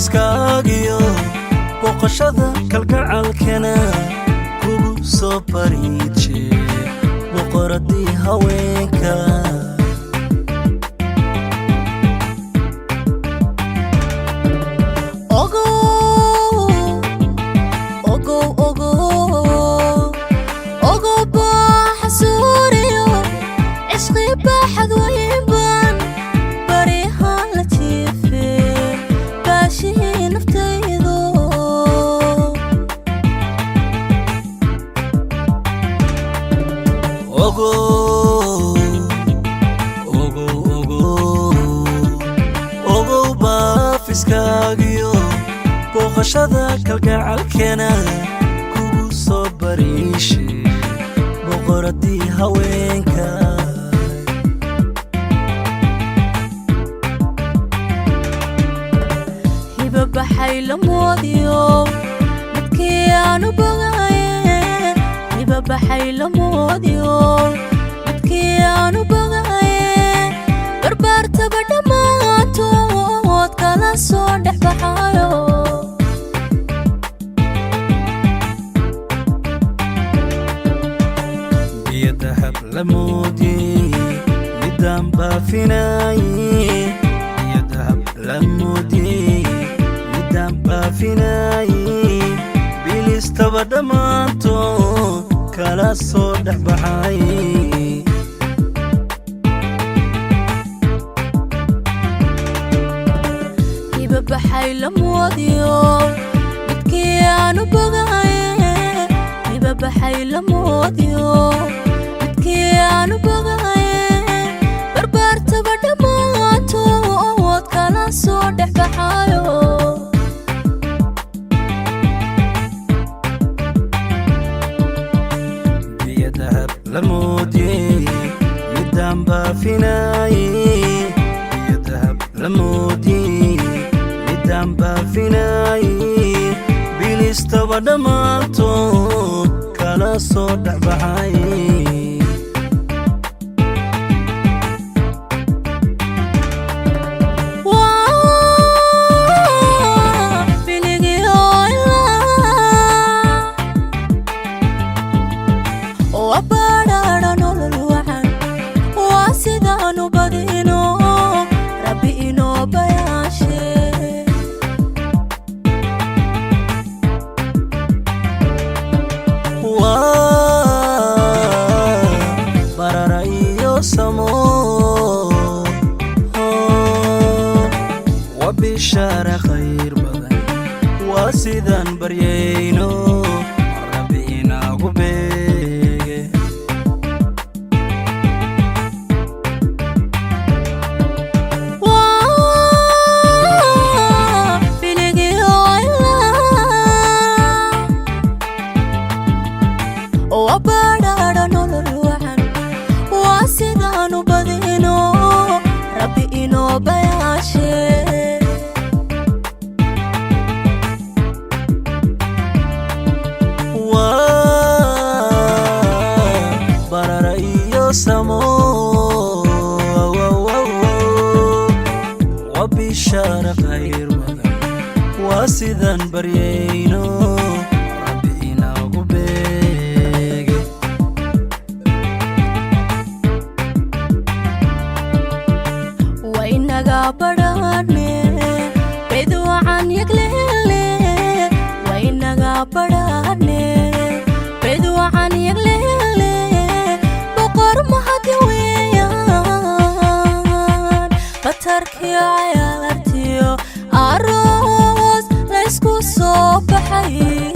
baafiskaagiyo boqoshada kalgacalkana kugu soo bariije boqoradii haweenka Ogow baafiskaagiyo boqoshada kalgacalkana kugu soo bariishe boqoradii haweenka hiba baxay la moodiyo midkii aanu bogaaye hiba baxay la moodiyo aanu bogaaye barbaartaba dhammaantood kala soo dhex baxayo biyo dahab la moodiyey midaan baafinaye biyo dahab la moodiyey midaan baafinaye bilistaba dhammaantood kala soo dhex baxaye baxay la moodiyo midkii aanu bogaaye hiba baxay la moodiyo midkii aanu bogaaye barbaartaba dhammaantood kala soo dhex baxayo biyo dahab la moodiyey midaan baafinaye biyo dahab la moodiyey baafinaye bilistaba dhammaantood kala soo dhex baxaye وبشارة خير بدن واسدان بريينو ربينا قبيق وبارا نول الوحن واسدان بدينو ربينا بياشي وبشارة خير بدن واسدان بريينو ربينا قبيق وإنك براني بدو عن يقليلي وإنك براني بدو عن يقليلي بقر مهدي ويان بتركي عيارتيو عروس ليسكو صبحي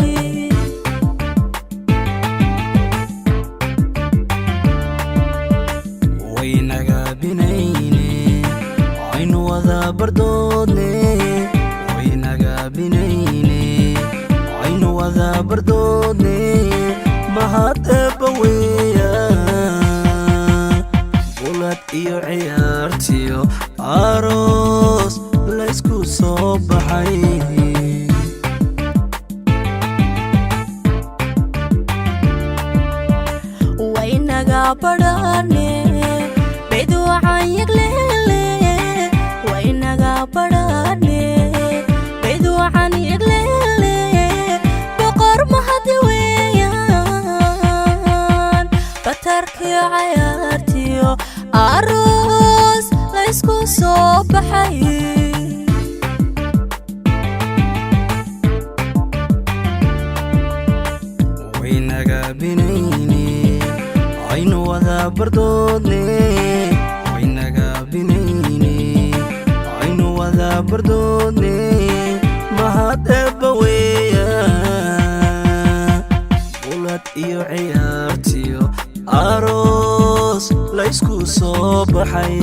وينك بنيني عين وذا بردودني وينك بنيني عين وذا بردودني mahad eebbaweya bulad iyo ciyaartiyo aroos laysku soo baxay waynaga badhane beduucan yaglele waynaga badhane iyo ciyaartiyo aroos la isku soo baxay waynaga binayne aynu wada bardoodne waynaga binayne aynu wada bardoodne mahad eebba weeya bulad iyo ciyaartiyo aroos la isku soo baxay